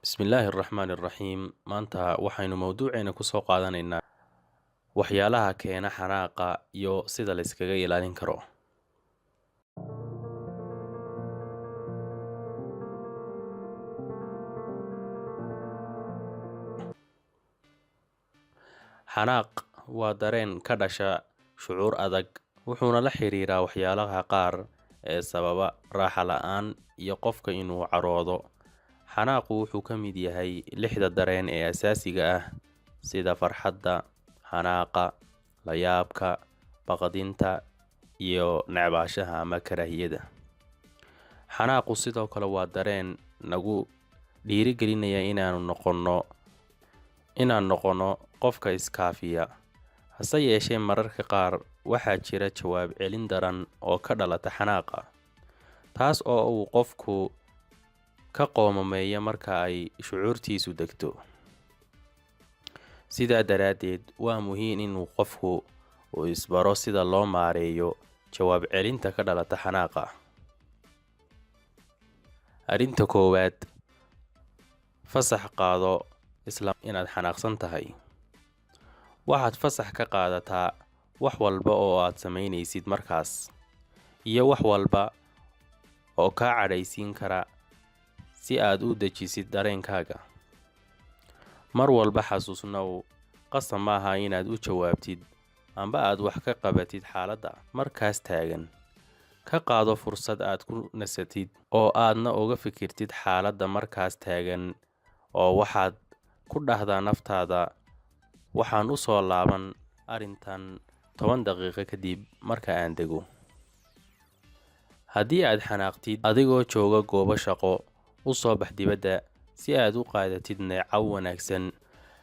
Bismillaahi Raxmaani Raxiim. Maanta waxaynu mowduuceena ku soo qaadanaynaa waxyaalaha keena xanaaqa iyo sida la iskaga ilaalin karo. Xanaaq waa dareen ka dhasha shucuur adag, wuxuuna la xiriiraa waxyaalaha qaar ee sababa raaxa la'aan iyo qofka inuu caroodo. Xanaaqu wuxuu ka mid yahay 6 dareen ee asaasiga ah sida farxadda, xanaaqa, layaabka, baqdinta, iyo necbaanshaha ama karaahiyada. Xanaaqu sidoo kale waa dareen nagu dhiirigelinaya inaan noqono qofka iskaafiya. Hase yeeshee mararka qaar waxaa jira jawaab celin daran oo ka dhalata xanaaqa, taas oo uu qofku ka qoomameeya marka ay shucuurtiisu degto. Sidaa daraaddeed, waa muhiim inuu qofku isbaro sida loo maareeyo jawaab celinta ka dhalata xanaaqa. Arrinta koowaad, fasax qaado isla inaad xanaaqsan tahay. Waxaad fasax ka qaadataa wax walba oo aad samaynaysid markaas, iyo wax walba oo kaa cadhaysiin kara si aad u dejisid dareenkaaga. Mar walba xasuusnow, qasab maaha inaad u jawaabtid amba aad wax ka qabatid xaaladda markaas taagan. Ka qaado fursad aad ku nasatid oo aadna uga fikirtid xaaladda markaas taagan, oo waxaad ku dhahdaa naftaada, waxaan u soo laaban arrintan 10 daqiiqo kadib marka aan dego. Haddii aad xanaaqtid adigoo jooga goobo shaqo, u soo bax dibadda si aad u qaadatid neecaw wanaagsan.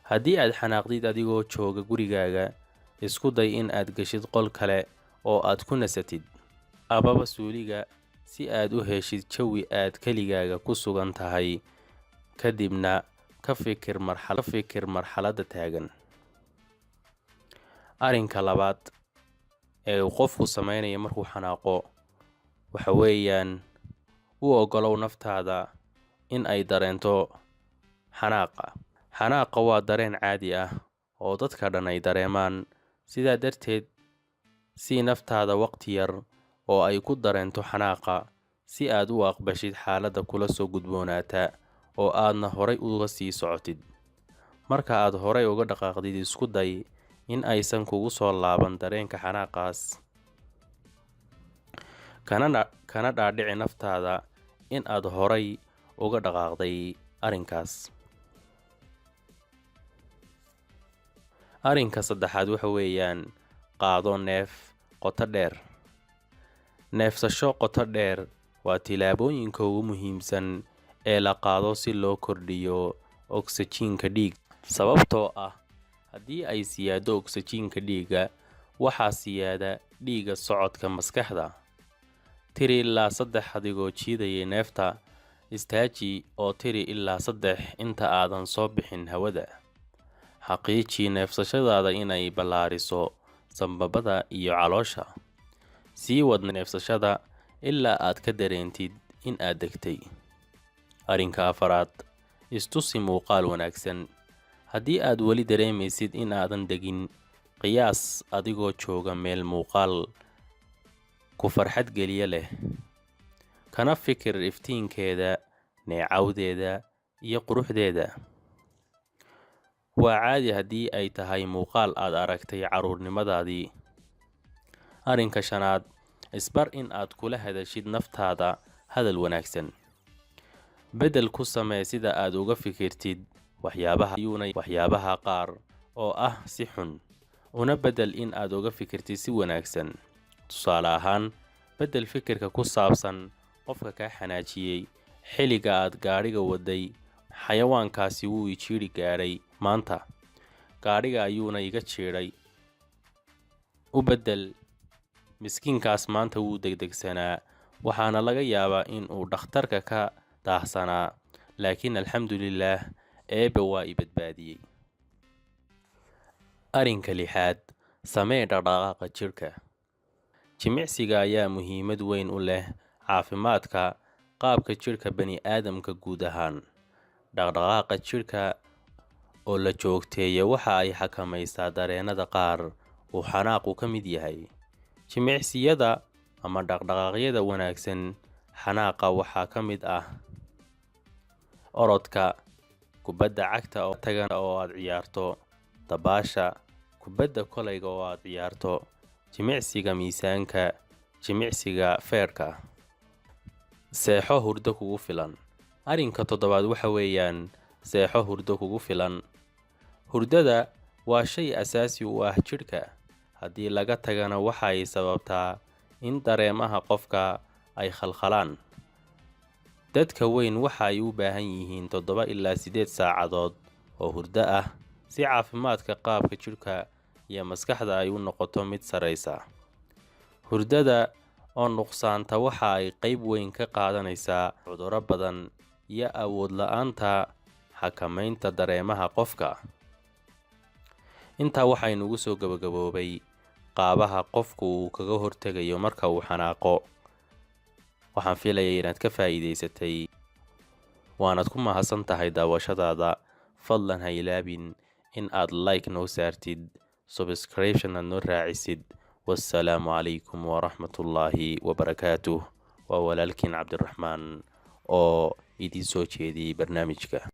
Haddii aad xanaaqdid adigoo jooga gurigaaga, isku day in aad geshid qol kale oo aad ku nasatid, amaba suuliga, si aad u heshid jawi aad keligaaga ku sugan tahay. Kadibna ka fikir marxaladda taagan. Arrinka labaad ee uu qofku samaynayo markuu xanaaqo waxa weeyaan, u oggolow naftaada in ay dareento xanaaqa. Xanaaqa waa dareen caadi ah oo dadka dhan ay dareemaan. Sidaa darteed, sii naftaada waqti yar oo ay ku dareento xanaaqa, si aad u aqbashid xaaladda kula soo gudboonaata oo aadna horay uga sii socotid. Marka aad horay uga dhaqaaqdid, isku day in aysan kugu soo laaban dareenka xanaaqaas, kana dhaadhici naftaada in aad horay uga dhaqaaqday arrinkaas. Arrinka saddexaad waxa weeyaan, qaado neef qoto dheer. Neefsasho qoto dheer waa tillaabooyinka ugu muhiimsan ee la qaado si loo kordhiyo oksijiinta dhiigga. Sababtoo ah haddii ay siyaado oksijiinta dhiigga, waxaa siyaada dhiigga socodka maskaxda. Tiri ilaa 3 adigoo jiidaya neefta. Istaaji oo tiri ilaa 3 inta aadan soo bixin hawada. Xaqiiji neefsashadaada inay ballaariso sambabada iyo caloosha. Sii wad neefsashada ilaa aad ka dareentid in aad degtay. Arrinka afaraad, istusi muuqaal wanaagsan. Haddii aad weli dareemaysid in aadan degin, qiyaas adigoo jooga meel muuqaal ku farxad geliya leh. Kana fikir iftiinkeeda, neecawdeeda, iyo quruxdeeda. Waa caadi haddii ay tahay muuqaal aad aragtay carruurnimadaadii. Arrinka shanaad, isbar in aad kula hadashid naftaada hadal wanaagsan. Beddel ku samee sida aad uga fikirtid waxyaabaha qaar oo ah si xun, una beddel in aad uga fikirtid si wanaagsan. Tusaale ahaan, beddel fikirka ku saabsan qofka kaa xanaajiyey xilliga aad gaadhiga waday. Xayawaankaasi wuu i jiidhi gaadhay maanta, gaadhiga ayuuna iga jiidhay. U beddel, miskiinkaas maanta wuu degdegsanaa, waxaana laga yaabaa in uu dhakhtarka ka daahsanaa, laakiin alxamdulillaah, Eebbe waa i badbaadiyey. Arrinka lixaad, samee dhaqdhaqaaqa jidhka. Jimicsiga ayaa muhiimad weyn u leh caafimaadka qaabka jidhka bani'aadamka guud ahaan. dhaqdhaqaaqa jidhka oo la joogteeyo waxa ay xakamaysaa dareennada qaar uu xanaaqu ka mid yahay. Jimicsiyada ama dhaqdhaqaaqyada wanaagsan xanaaqa waxaa ka mid ah orodka, kubadda cagta oo aad ciyaarto, dabaasha, kubadda kolayga oo aad ciyaarto, jimicsiga miisaanka, jimicsiga feerka. Seexo hurdo kugu filan. Arrinka toddobaad waxa weeyaan seexo hurdo kugu filan. Hurdada waa shay asaasi u ah jidhka. Haddii laga tagana waxa ay sababtaa in dareemaha qofka ay khalkhalaan. Dadka weyn waxa ay u baahan yihiin 7 ilaa 8 saacadood oo hurdo ah si caafimaadka qaabka jidhka iyo maskaxda ay u noqoto mid sareysa. Hurdada oo nuqsaanta waxa ay qayb weyn ka qaadanaysaa cudurro badan iyo awood la'aanta xakamaynta dareemaha qofka. Intaa waxaa inugu soo gabagaboobay qaabaha qofku uu kaga hortegayo marka uu xanaaqo. Waxaan filayay inaad ka faa'iidaysatay, waanaad ku mahadsan tahay daawashadaada. Fadlan ha ilaabin in aad like noo saartid, subscription aad noo raacisid. Wassalaamu calaykum waraxmatullaahi wabarakaatuh. waa walaalkiin Cabdiraxmaan oo idiin soo jeediyey barnaamijka.